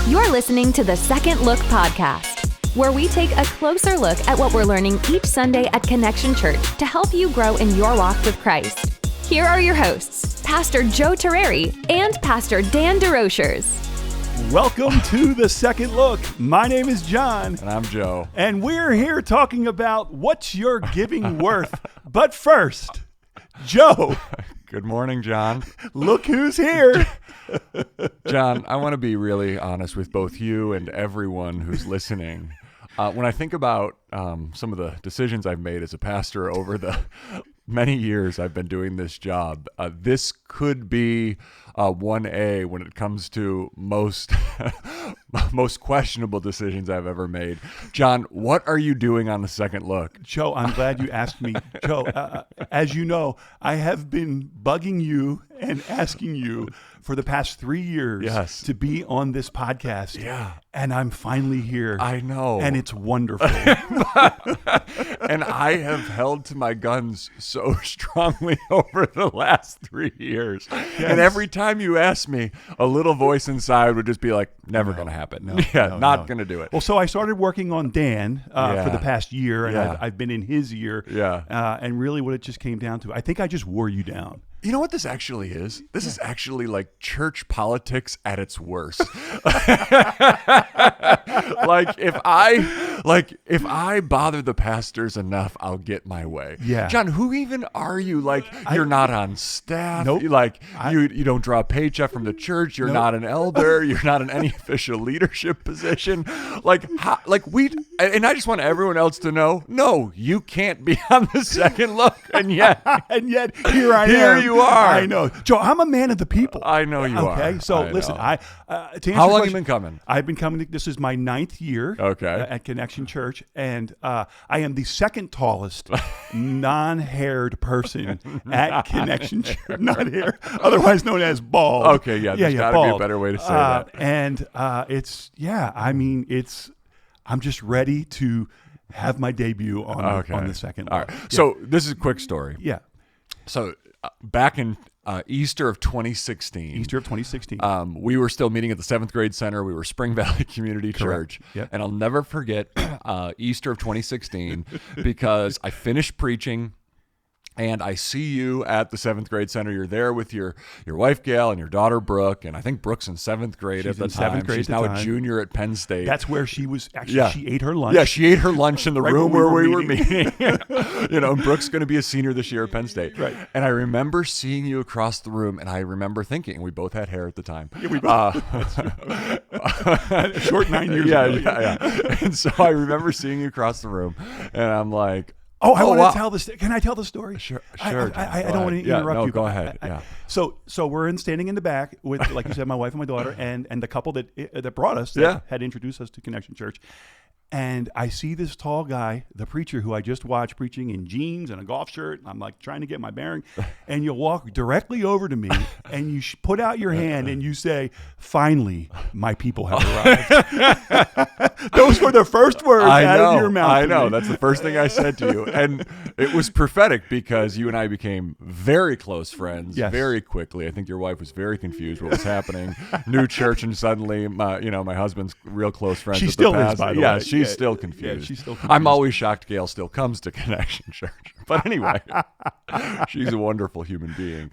You're listening to the Second Look podcast, where we take a closer look at what we're learning each Sunday at Connection Church to help you grow in your walk with Christ. Here are your hosts, Pastor Joe Terreri and Pastor Dan DeRochers. Welcome to the Second Look. My name is John. And I'm Joe. And we're here talking about what's your giving worth. But first, Joe. Good morning, John. Look who's here. John, I want to be really honest with both you and everyone who's listening. When I think about some of the decisions I've made as a pastor over the many years I've been doing this job, this could be 1A when it comes to most questionable decisions I've ever made. John, what are you doing on the Second Look? Joe, I'm glad you asked me. Joe, as you know, I have been bugging you and asking you for the past 3 years to be on this podcast. Yeah. And I'm finally here. I know. And it's wonderful. And I have held to my guns so strongly over the last 3 years. Yes. And every time you ask me, a little voice inside would just be like, never going to happen. Not going to do it. Well, so I started working on Dan for the past year, and I've been in his year. Yeah. And really what it just came down to, I think I just wore you down. You know what this actually is? This is actually like church politics at its worst. if I bother the pastors enough, I'll get my way. Yeah. John, who even are you? You're not on staff. Nope. You don't draw a paycheck from the church. You're not an elder. You're not in any official leadership position. And I just want everyone else to know, no, you can't be on the Second Look. And yet here I am. Here you are. I know. Joe, I'm a man of the people. I know you are. Okay, so listen, How long have you been coming? I've been coming, this is my 9th year at Connection Church, and I am the second tallest non-haired person at Connection Church. Not hair, otherwise known as bald. Okay, there's got to be a better way to say that. And I'm just ready to have my debut on the Second Look. All right. Yeah. So this is a quick story. Yeah. So back in Easter of 2016. We were still meeting at the 7th grade center. We were Spring Valley Community Church. Yep. And I'll never forget Easter of 2016 because I finished preaching. And I see you at the 7th grade center. You're there with your wife, Gail, and your daughter, Brooke. And I think Brooke's in 7th grade at the time. 7th grade She's now a junior at Penn State. That's where she was. Actually, she ate her lunch. Yeah, she ate her lunch in the room where we were meeting. meeting. Brooke's going to be a senior this year at Penn State. Right. And I remember seeing you across the room, and I remember thinking, we both had hair at the time. Yeah, we both. Short 9 years ago. Yeah. And so I remember seeing you across the room, and I'm like, I want to tell this. Can I tell the story? Sure. I don't want to interrupt you. Go ahead. So we're standing in the back with, like you said, my wife and my daughter, and the couple that brought us, that had introduced us to Connection Church. And I see this tall guy, the preacher who I just watched preaching in jeans and a golf shirt. And I'm like trying to get my bearing. And you walk directly over to me and you put out your hand and you say, "Finally, my people have arrived." Those were the first words out of your mouth. I know. That's the first thing I said to you. And it was prophetic because you and I became very close friends very quickly. I think your wife was very confused what was happening. New church, and suddenly my husband's real close friends. She with still the is, pastor. by the way. She's still confused. Yeah, she's still confused. I'm always shocked Gail still comes to Connection Church. But anyway, she's a wonderful human being.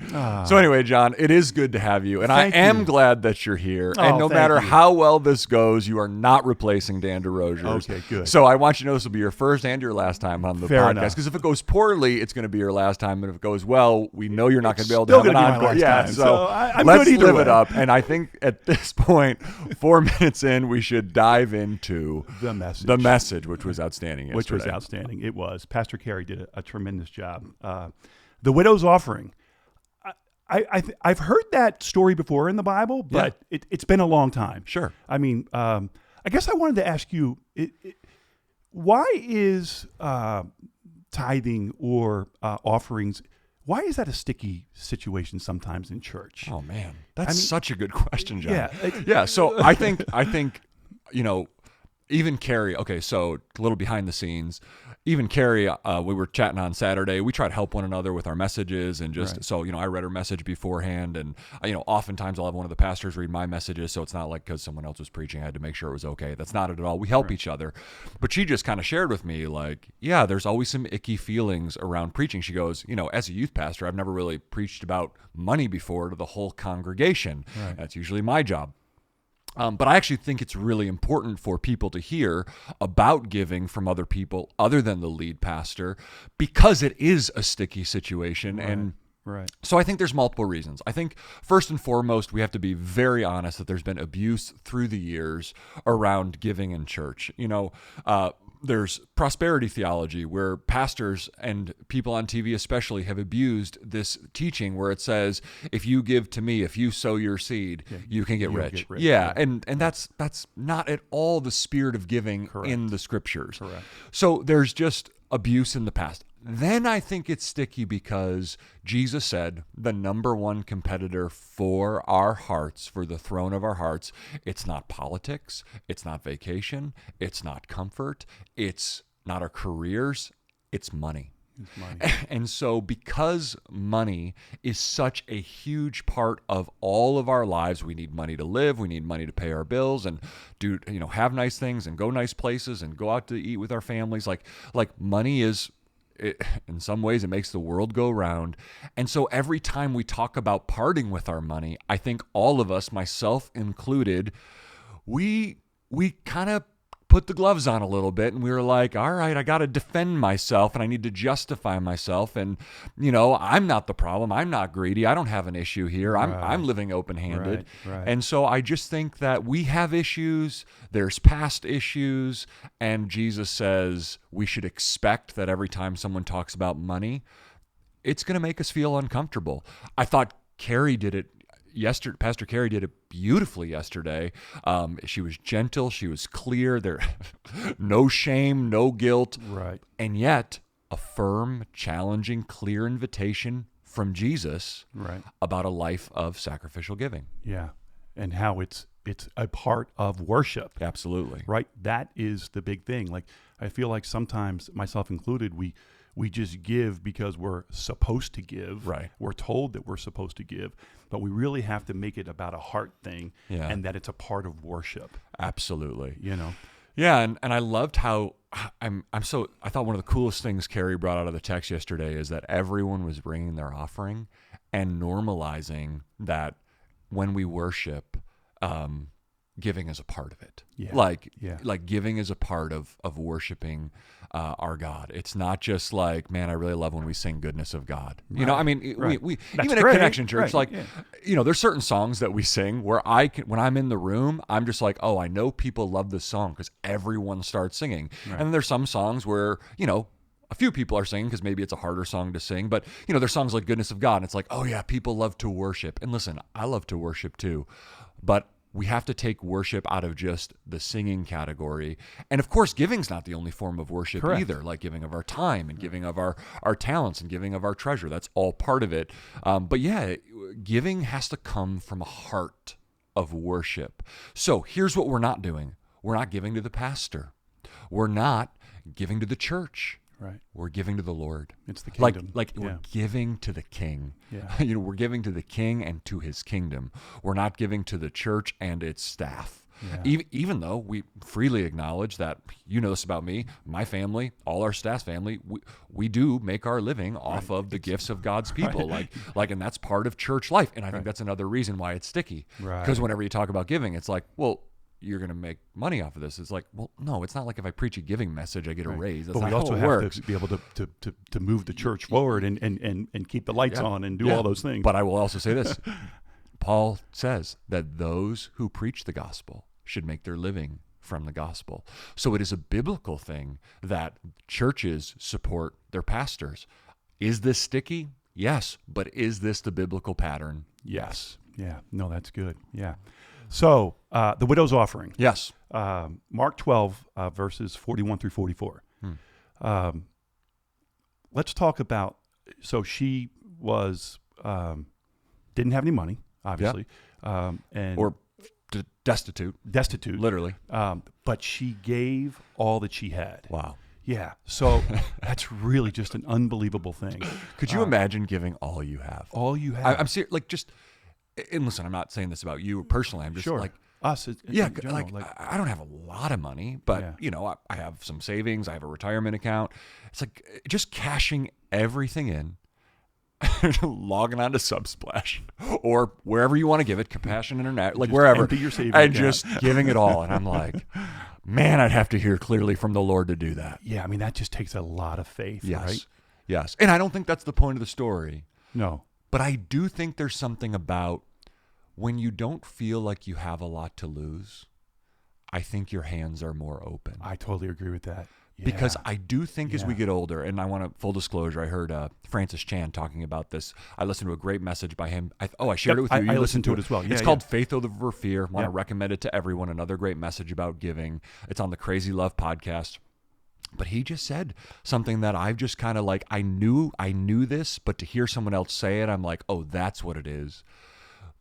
So anyway, John, it is good to have you. And I am glad that you're here. And no matter how well this goes, you are not replacing Dan DeRochers. Okay, good. So I want you to know this will be your first and your last time on the podcast. Because if it goes poorly, it's going to be your last time. And if it goes well, we know you're not going to be able to have an encore. So I'm let's good either live way. it up. And I think at this point, 4 minutes in, we should dive into the message, which was outstanding yesterday. Which was outstanding. It was. Pastor Carey did a tremendous job. The widow's offering. I've heard that story before in the Bible, but it's been a long time. Sure. I mean, I guess I wanted to ask you, why is tithing or offerings, why is that a sticky situation sometimes in church? Oh, man. That's such a good question, John. Yeah. So I think even Carrie, okay, so a little behind the scenes. Even Carrie, we were chatting on Saturday. We try to help one another with our messages and just, so, I read her message beforehand, and, oftentimes I'll have one of the pastors read my messages, so it's not like because someone else was preaching, I had to make sure it was okay. That's not it at all. We help each other. But she just kind of shared with me, like, yeah, there's always some icky feelings around preaching. She goes, as a youth pastor, I've never really preached about money before to the whole congregation. Right. That's usually my job. But I actually think it's really important for people to hear about giving from other people other than the lead pastor, because it is a sticky situation. Right. And so I think there's multiple reasons. I think first and foremost, we have to be very honest that there's been abuse through the years around giving in church. There's prosperity theology where pastors and people on TV especially have abused this teaching where it says, if you give to me, if you sow your seed, you can get rich. Yeah. And that's not at all the spirit of giving in the scriptures. Correct. So there's just abuse in the past. Then I think it's sticky because Jesus said the number one competitor for our hearts, for the throne of our hearts, it's not politics, it's not vacation, it's not comfort, it's not our careers, it's money. It's money. And so because money is such a huge part of all of our lives, we need money to live, we need money to pay our bills and do, have nice things and go nice places and go out to eat with our families. Like money is, in some ways, it makes the world go round. And so every time we talk about parting with our money, I think all of us, myself included, we kind of put the gloves on a little bit, and we were like, all right, I got to defend myself and I need to justify myself. And, I'm not the problem. I'm not greedy. I don't have an issue here. I'm living open-handed. Right. And so I just think that we have issues. There's past issues. And Jesus says we should expect that every time someone talks about money, it's going to make us feel uncomfortable. I thought Carrie did it yesterday. Pastor Carrie did it beautifully yesterday. She was gentle. She was clear. There, no shame, no guilt. Right. And yet, a firm, challenging, clear invitation from Jesus about a life of sacrificial giving. Yeah. And how it's a part of worship. Absolutely. Right? That is the big thing. Like, I feel like sometimes, myself included, we just give because we're supposed to give. Right. We're told that we're supposed to give, but we really have to make it about a heart thing and that it's a part of worship. Absolutely. Yeah, and I loved how I thought one of the coolest things Carrie brought out of the text yesterday is that everyone was bringing their offering and normalizing that when we worship, giving is a part of it. Yeah. Like giving is a part of worshiping our God. It's not just like, man, I really love when we sing goodness of God. We even at Connection Church, there's certain songs that we sing where when I'm in the room, I'm just like, oh, I know people love this song because everyone starts singing. Right. And then there's some songs where, a few people are singing because maybe it's a harder song to sing, but there's songs like Goodness of God, and it's like, oh yeah, people love to worship. And listen, I love to worship too, but we have to take worship out of just the singing category. And of course, giving's not the only form of worship either, like giving of our time and giving of our talents and giving of our treasure. That's all part of it. But yeah, giving has to come from a heart of worship. So here's what we're not doing. We're not giving to the pastor. We're not giving to the church. Right. We're giving to the Lord. It's the kingdom. We're giving to the King. Yeah. We're giving to the King and to his kingdom. We're not giving to the church and its staff. Yeah. Even though we freely acknowledge that, this about me, my family, all our staff's family, we do make our living off of the gifts of God's people. Right. And that's part of church life. And I think that's another reason why it's sticky. Right. Because whenever you talk about giving, it's like, well, you're going to make money off of this. It's like, well, no, it's not like if I preach a giving message, I get a raise. That's not how it works. But we also have to be able to move the church forward and keep the lights on and do all those things. But I will also say this. Paul says that those who preach the gospel should make their living from the gospel. So it is a biblical thing that churches support their pastors. Is this sticky? Yes. But is this the biblical pattern? Yes. Yeah. No, that's good. Yeah. So, the widow's offering. Yes. Mark 12, verses 41 through 44. Let's talk about, so she was, didn't have any money, obviously. destitute, literally. But she gave all that she had. Wow. Yeah. So that's really just an unbelievable thing. Could you imagine giving all you have? All you have. I'm serious. Like, just, and listen, I'm not saying this about you personally. I'm just like, us. Yeah, general, like I don't have a lot of money, but I have some savings. I have a retirement account. It's like just cashing everything in, logging on to Subsplash or wherever you want to give it, Compassion Internet, like just wherever, empty your savings and account. just giving it all. And I'm like, man, I'd have to hear clearly from the Lord to do that. Yeah, I mean, that just takes a lot of faith, Yes, right? yes. And I don't think that's the point of the story. No. But I do think there's something about when you don't feel like you have a lot to lose, I think your hands are more open. I totally agree with that. Yeah. Because I do think as we get older, and I want to, full disclosure, I heard Francis Chan talking about this. I listened to a great message by him. I shared it with you. I listened to it as well. Yeah, it's called Faith Over Fear. I want to recommend it to everyone. Another great message about giving. It's on the Crazy Love podcast. But he just said something that I've just kind of like, I knew this, but to hear someone else say it, I'm like, oh, that's what it is.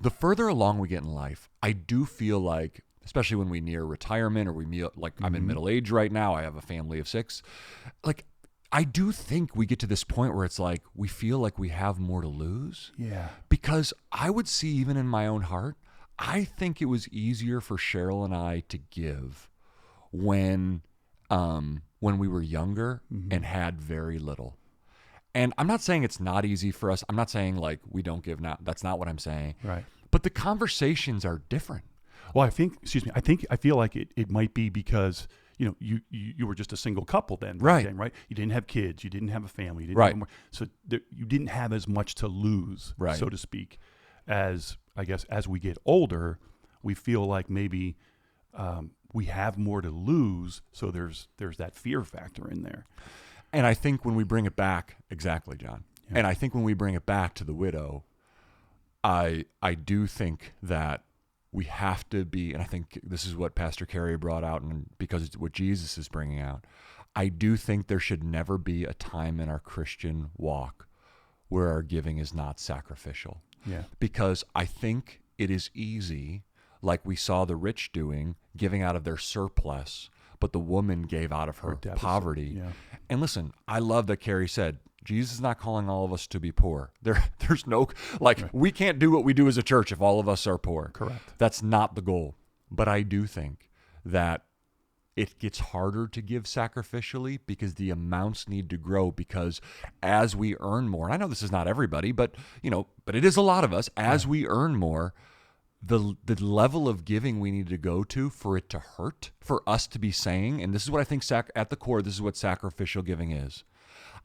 The further along we get in life, I do feel like, especially when we near retirement or I'm in middle age right now, I have a family of 6. Like, I do think we get to this point where it's like, we feel like we have more to lose. Yeah. Because I would see, even in my own heart, I think it was easier for Cheryl and I to give when we were younger and had very little. And I'm not saying it's not easy for us. I'm not saying like we don't give now. That's not what I'm saying. Right. But the conversations are different. Well, I feel like it might be because, you were just a single couple then. Right. Then, right. You didn't have kids. You didn't have a family. You didn't Right. have more, so you didn't have as much to lose, right. so to speak, as I guess as we get older, we feel like maybe we have more to lose. So there's that fear factor in there. And I think when we bring it back, exactly, John. Yeah. And I think when we bring it back to the widow, I do think that we have to be, and I think this is what Pastor Carey brought out, and because it's what Jesus is bringing out, I do think there should never be a time in our Christian walk where our giving is not sacrificial. Yeah. Because I think it is easy, like we saw the rich doing, giving out of their surplus, but the woman gave out of her poverty. Yeah. And listen, I love that Carrie said, Jesus is not calling all of us to be poor. There's no, we can't do what we do as a church if all of us are poor. Correct. That's not the goal. But I do think that it gets harder to give sacrificially because the amounts need to grow, because as we earn more, and I know this is not everybody, but it is a lot of us, as we earn more, the level of giving we need to go to for it to hurt, for us to be saying, and this is what I think at the core, this is what sacrificial giving is.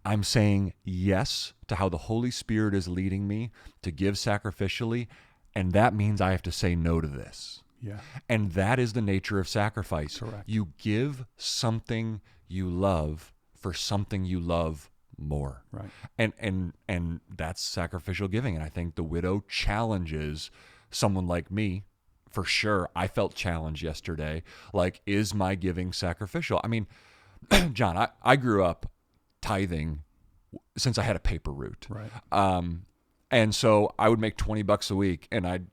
I'm saying yes to how the Holy Spirit is leading me to give sacrificially, and that means I have to say no to this. Yeah. And that is the nature of sacrifice. Correct. You give something you love for something you love more. Right. And that's sacrificial giving. And I think the widow challenges someone like me. For sure, I felt challenged yesterday. Like, is my giving sacrificial? I mean, John, I grew up tithing since I had a paper route. Right. And so I would make $20 a week, and I'd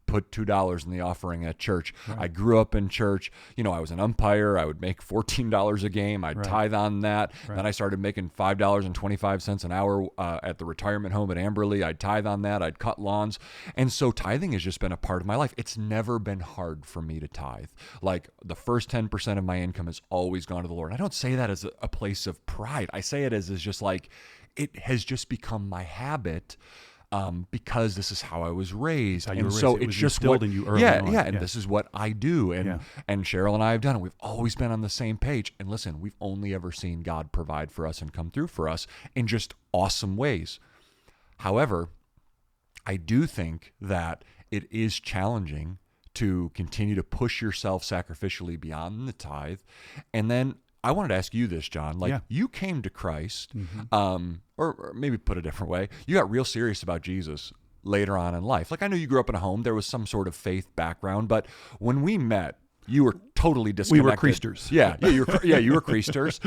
put $2 in the offering at church. Right. I grew up in church. I was an umpire. I would make $14 a game. I'd tithe on that. Right. Then I started making $5.25 an hour at the retirement home at Amberley. I'd tithe on that. I'd cut lawns. And so tithing has just been a part of my life. It's never been hard for me to tithe. Like, the first 10% of my income has always gone to the Lord. I don't say that as a place of pride. I say it as just like, it has just become my habit. Because this is how I was raised, and so it's just instilled in you early on. And this is what I do, and Cheryl and I have done it. We've always been on the same page. And listen, we've only ever seen God provide for us and come through for us in just awesome ways. However, I do think that it is challenging to continue to push yourself sacrificially beyond the tithe, and then I wanted to ask you this, John. You came to Christ, or maybe put a different way, you got real serious about Jesus later on in life. Like, I know you grew up in a home, there was some sort of faith background, but when we met, you were totally disconnected. We were Creasters. You were Creasters.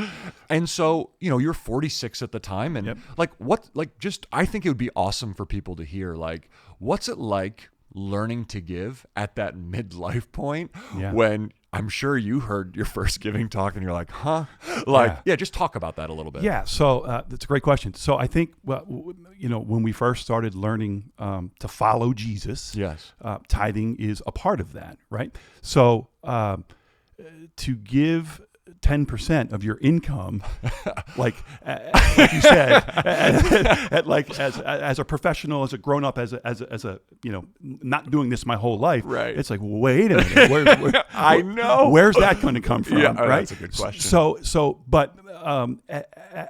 And so, you're 46 at the time, and I think it would be awesome for people to hear, like, what's it like learning to give at that midlife point Yeah. when I'm sure you heard your first giving talk and you're like, huh? Like, yeah, just talk about that a little bit. Yeah. So that's a great question. So I think, when we first started learning to follow Jesus, Yes. Tithing is a part of that, right? So to give 10% of your income, like you said, as a professional, as a grown up, as a not doing this my whole life, right? It's like, wait a minute, I know, where's that going to come from? Yeah, right? That's a good question. But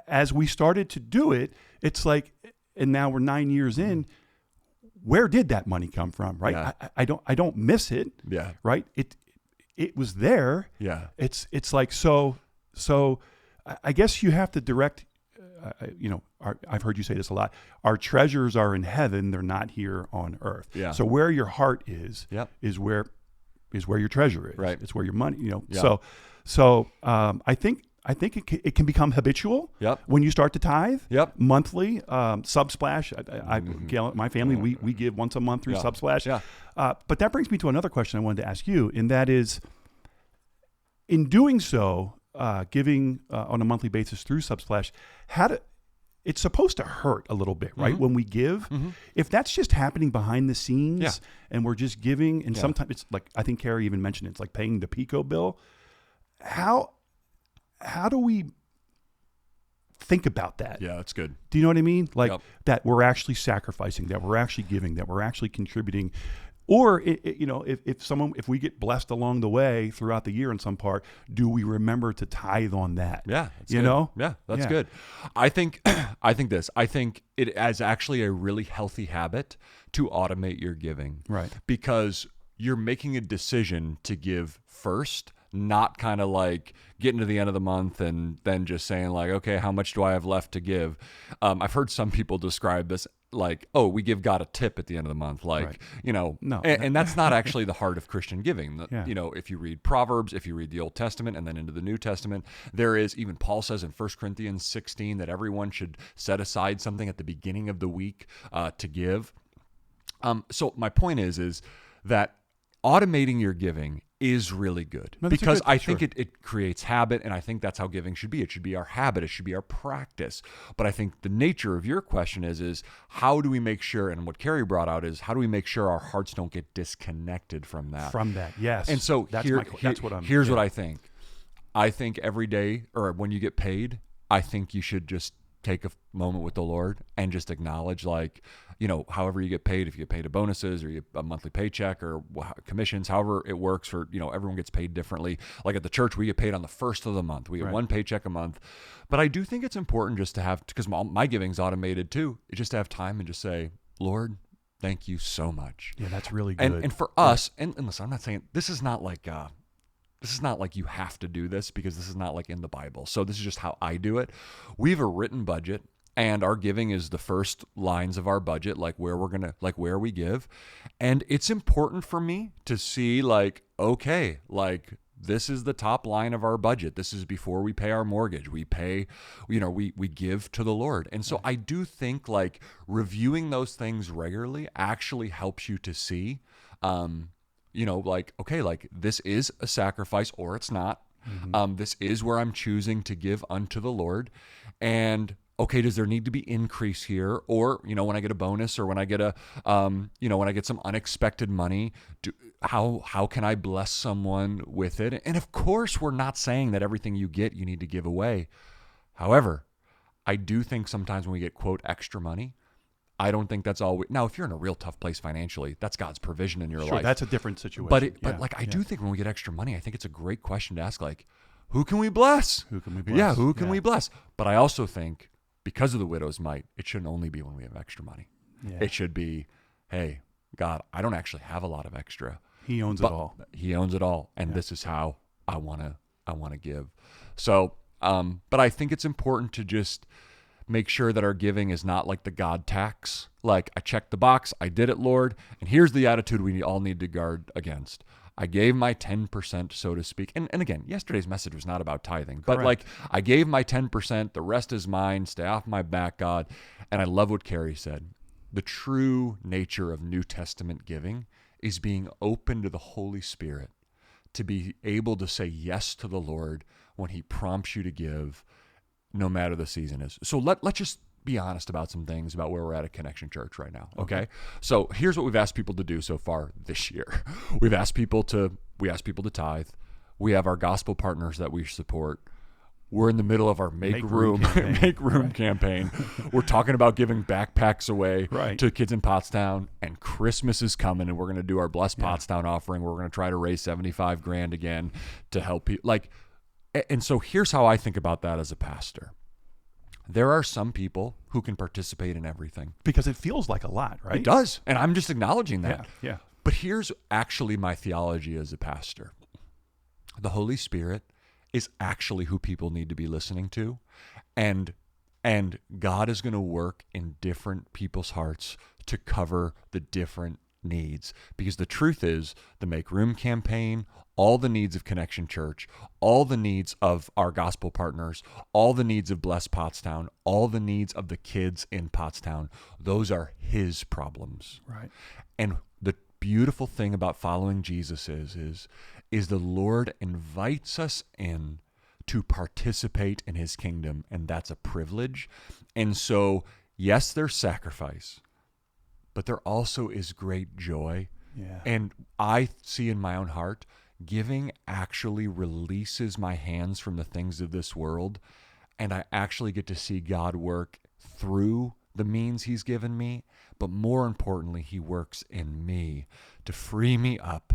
as we started to do it, it's like, and now we're 9 years in. Where did that money come from? Right? Yeah. I don't miss it. Yeah. Right. It was there. Yeah. It's like, so I guess you have to direct, I've heard you say this a lot. Our treasures are in heaven. They're not here on earth. Yeah. So where your heart is where your treasure is. Right. It's where your money, Yeah. So I think it can become habitual. Yep. When you start to tithe. Yep. Monthly, Subsplash. Gail, my family, we give once a month through Subsplash. Yeah. But that brings me to another question I wanted to ask you, and that is, in doing so, giving on a monthly basis through Subsplash, it's supposed to hurt a little bit, right? Mm-hmm. When we give, if that's just happening behind the scenes and we're just giving, and sometimes it's like, I think Carrie even mentioned it's like paying the Pico bill. How do we think about that? Yeah, that's good. Do you know what I mean? Like that we're actually sacrificing, that we're actually giving, that we're actually contributing. Or, if we get blessed along the way throughout the year in some part, do we remember to tithe on that? Yeah. That's that's good. I think it is actually a really healthy habit to automate your giving. Right. Because you're making a decision to give first, not kind of like getting to the end of the month and then just saying like, okay, how much do I have left to give? I've heard some people describe this like, oh, we give God a tip at the end of the month. Like, No. And that's not actually the heart of Christian giving. Yeah. If you read Proverbs, if you read the Old Testament and then into the New Testament, there is, even Paul says in 1 Corinthians 16 that everyone should set aside something at the beginning of the week to give. So my point is that automating your giving is really good, because I think it creates habit, and I think that's how giving should be. It should be our habit. It should be our practice. But I think the nature of your question is how do we make sure, and what Carrie brought out is, how do we make sure our hearts don't get disconnected from that? Yes. And so here's what I think. I think every day, or when you get paid, I think you should just take a moment with the Lord and just acknowledge, like, however you get paid, if you get paid a bonuses or a monthly paycheck or commissions, however it works for, everyone gets paid differently. Like at the church, we get paid on the first of the month. We get one paycheck a month. But I do think it's important just to have, because my giving's automated too, just to have time and just say, Lord, thank you so much. Yeah, that's really good. And for us, and listen, I'm not saying, this is not like you have to do this, because this is not like in the Bible. So this is just how I do it. We have a written budget, and our giving is the first lines of our budget, like where we give. And it's important for me to see, like, okay, like this is the top line of our budget. This is before we pay our mortgage. We pay, we give to the Lord. And so I do think like reviewing those things regularly actually helps you to see, like, okay, like this is a sacrifice or it's not. Mm-hmm. This is where I'm choosing to give unto the Lord. And okay, does there need to be increase here? Or, when I get a bonus, or when I get when I get some unexpected money, how can I bless someone with it? And of course, we're not saying that everything you get, you need to give away. However, I do think sometimes when we get, quote, extra money, I don't think that's all. Now, if you're in a real tough place financially, that's God's provision in your life. That's a different situation. But I do think when we get extra money, I think it's a great question to ask, like, who can we bless? Who can we bless? Yeah, who can we bless? But I also think, because of the widow's mite, it shouldn't only be when we have extra money. Yeah. It should be, hey, God, I don't actually have a lot of extra. He owns it all. He owns it all, and this is how I want to give. So, but I think it's important to just make sure that our giving is not like the God tax. Like, I checked the box, I did it, Lord, and here's the attitude we all need to guard against. I gave my 10%, so to speak. And again, yesterday's message was not about tithing, but like, I gave my 10%, the rest is mine, stay off my back, God. And I love what Carrie said. the true nature of New Testament giving is being open to the Holy Spirit, to be able to say yes to the Lord when he prompts you to give, no matter the season is. So let's just be honest about some things about where we're at Connection Church right now, okay? So here's what we've asked people to do so far this year. We asked people to tithe. We have our gospel partners that we support. We're in the middle of our make room campaign. We're talking about giving backpacks away to kids in Pottstown, and Christmas is coming, and we're going to do our Bless Pottstown offering. We're going to try to raise $75,000 again to help people. And so here's how I think about that as a pastor. There are some people who can participate in everything. Because it feels like a lot, right? It does, and I'm just acknowledging that. Yeah. But here's actually my theology as a pastor. The Holy Spirit is actually who people need to be listening to, and God is going to work in different people's hearts to cover the different needs. Because the truth is, the Make Room campaign, all the needs of Connection Church, all the needs of our gospel partners, all the needs of Bless Pottstown, all the needs of the kids in Pottstown, those are his problems. Right. And the beautiful thing about following Jesus is the Lord invites us in to participate in his kingdom, and that's a privilege. And so, yes, there's sacrifice, but there also is great joy. Yeah. And I see in my own heart, giving actually releases my hands from the things of this world, and I actually get to see God work through the means he's given me, but more importantly, he works in me to free me up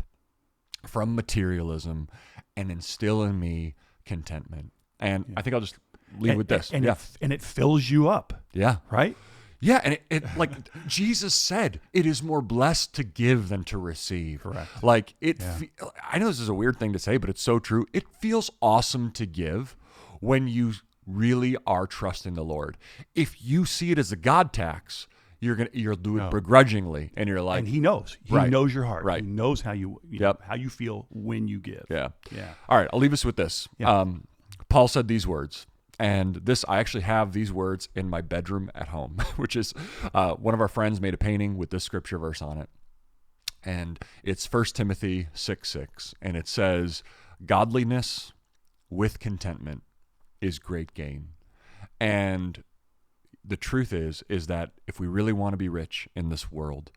from materialism and instill in me contentment. And I think I'll just leave with this. And it fills you up. Yeah. Right? Yeah, and it like Jesus said, it is more blessed to give than to receive. Correct. I know this is a weird thing to say, but it's so true. It feels awesome to give when you really are trusting the Lord. If you see it as a God tax, you'll do it begrudgingly, and you're like, and he knows. He knows your heart. Right. He knows how you know, how you feel when you give. Yeah. Yeah. All right, I'll leave us with this. Yeah. Paul said these words. And I actually have these words in my bedroom at home, which is one of our friends made a painting with this scripture verse on it. And it's 1 Timothy 6:6. And it says, godliness with contentment is great gain. And the truth is that if we really want to be rich in this world,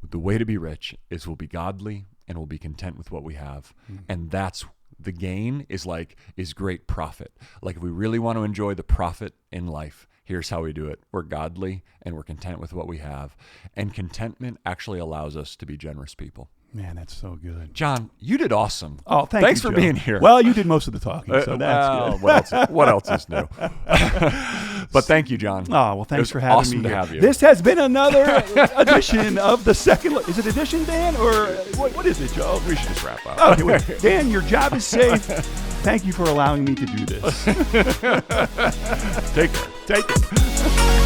the way to be rich is we'll be godly and we'll be content with what we have. And that's the gain is great profit. Like if we really want to enjoy the profit in life, here's how we do it. We're godly and we're content with what we have. And contentment actually allows us to be generous people. Man, that's so good. John, you did awesome. Oh, thanks you, for Joe. being here. Well, you did most of the talking, so that's good. What else is new? But thank you, John. Oh, well, thanks for having awesome me here. to have you. This has been another edition of the second look. Is it edition, Dan, or what is it, Joe? We should just wrap up. Okay, wait. Dan, your job is safe. Thank you for allowing me to do this. Take care. Take care.